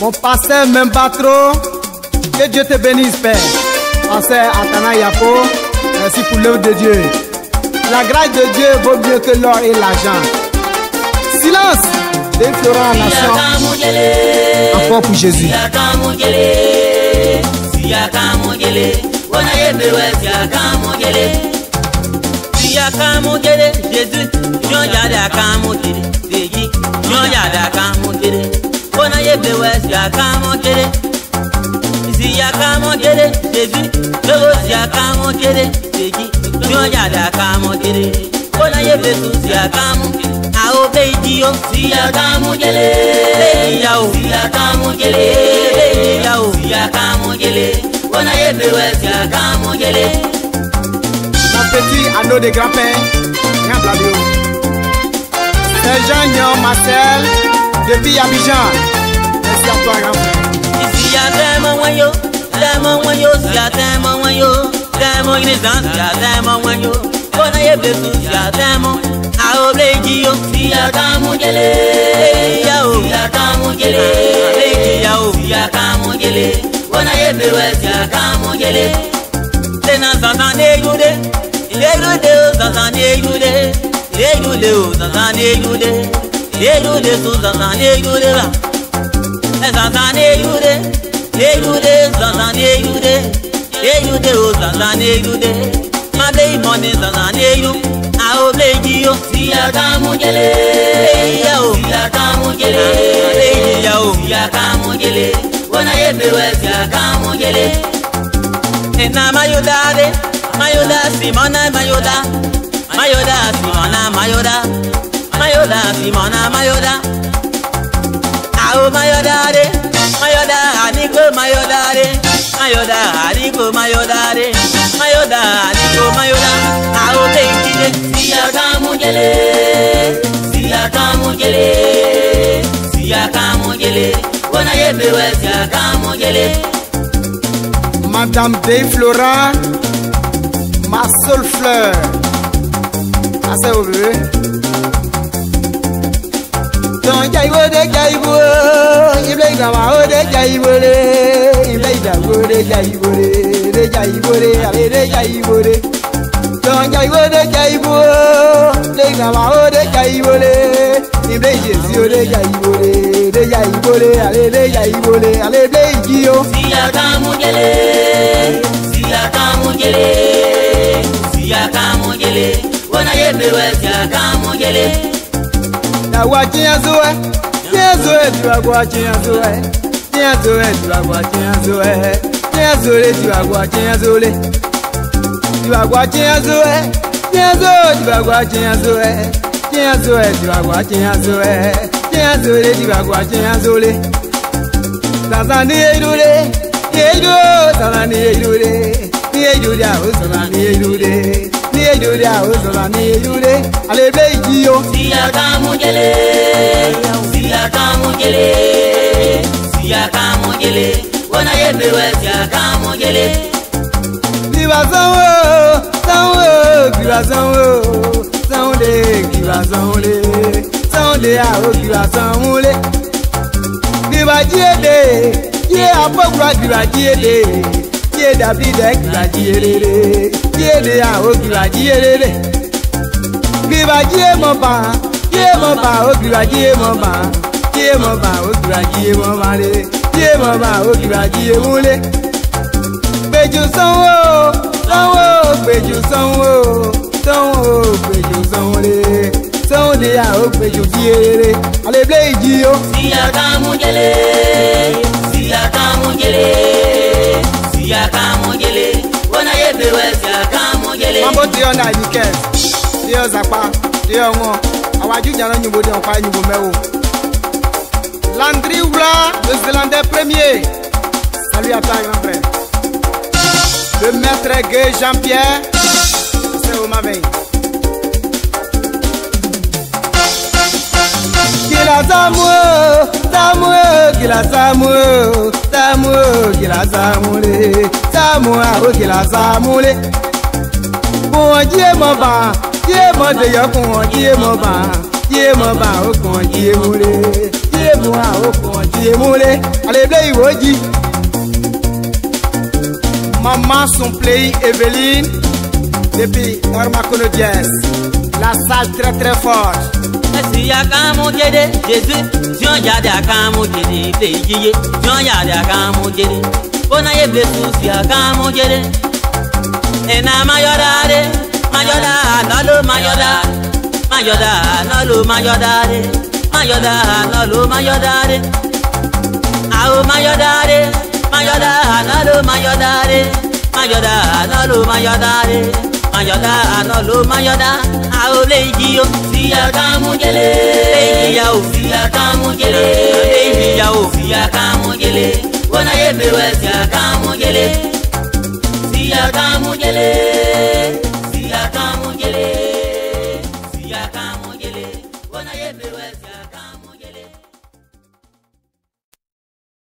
Mon pasteur m'aime pas trop. Que Dieu te bénisse, Père. Pasteur Atana Yapo, merci pour l'œuvre de Dieu. La grâce de Dieu vaut mieux que l'or et l'argent. Silence. Des Florent en nation. Encore pour Jésus. Jésus, mon petit anneau de grand-père, grand Blavio. Sergent Nyon Marcel, depuis Abidjan. Merci à toi, grand-père. Ici y'a tellement moyen, tellement moyen, y'a tellement moyen, tellement innocent, y'a tellement moyen. On a y'a besoin, y'a tellement. A oblégi, si y'a camongele, yao, y'a camongele, yao, y'a camongele. On a y'a besoin, y'a camongele. C'est dans un an de yude, yude, dans un an de yude, yude, dans un an de yude, yude, sous un an de yude. Mayodare, Mayoda, Nico, Mayodare, Mayoda, Nico, Mayodare, Mayoda, Nico, Mayoda, I'll take it, Sia Camogele, Sia Camogele, Sia Camogele, when I have the West, Sia Camogele. Madame De Florent, ma seule fleur. Assez au bleu. Don't jaibo de jaibo, iblay gama o de jaibo de, iblay jaibo de jaibo de jaibo de, ale de jaibo de. Don't jaibo de jaibo, iblay gama o de jaibo de, iblay Jésus de jaibo de jaibo de, ale de jaibo de, ale de jio. Sia camogele, sia camogele, sia camogele, when I have the West, sia camogele. Watching as well, yes, you are watching as well. Yes, you are watching as well. Yes, you are watching as well. You are watching as well. Yes, you are watching as well. Yes, you are watching as well. Yes, you are watching as well. Tanzania, you Tanzania, allez, Béjio. Sia camogele, sia camogele, sia camogele. When I have the West, sia camogele. Viva Zango, Zango, viva Zango, Zango, viva Zango, Zango, ah, viva Zango. Viva Diede, yeah, Apogua, viva Diede, yeah, David, viva Diede, Diede, ah, viva Diede. Viva Dieu mon ba, oh viva Dieu mon ba, oh viva Dieu mon ba, oh viva Dieu mon le. Beju sanwo, sanwo, beju sanwo, sanwo, beju sanwo le, sanwo le ya oh beju diere, ale bleji yo. Sia camogele, sia camogele, sia camogele, when I have the West, sia camogele. Mambo tiyo na nikes. Dieu Zapa, Dieu Mo, Awaju Diana Nubo de Enfa Nubo Meo. Landry Oula, le Zélandais premier. Salut à toi, grand frère. Le maître Guy Jean-Pierre, c'est au Mavé. Gila Zamou, Zamou, Gila Zamou, Zamou, Gila Zamoule, Zamou, Gila Zamoule. Bon Dieu mon ba. Dieu mon Dieu, con Dieu mon ba, Dieu mon ba, con Dieu moulé, Dieu bon au conti moulé. Allez blé iwoji. Maman son play Evelyne depuis Normacono Diaz. La salle très forte. Si ya kamo jede Jésus, Jean ya de kamo jede plejiye, Jean ya de kamo jede. Bona ye blesu si ya kamo jede. Ena mayodare, mayoda nolo mayoda, mayoda nolo mayodare, mayoda nolo mayodare. Ao mayodare, mayoda nolo mayodare, mayoda nolo mayodare, mayoda nolo mayoda. Ao lejiyo si ya kamo jele, lejiya o si ya kamo jele, lejiya o si ya kamo jele. Bona ye blesu si ya kamo jele, si ya kamo jele.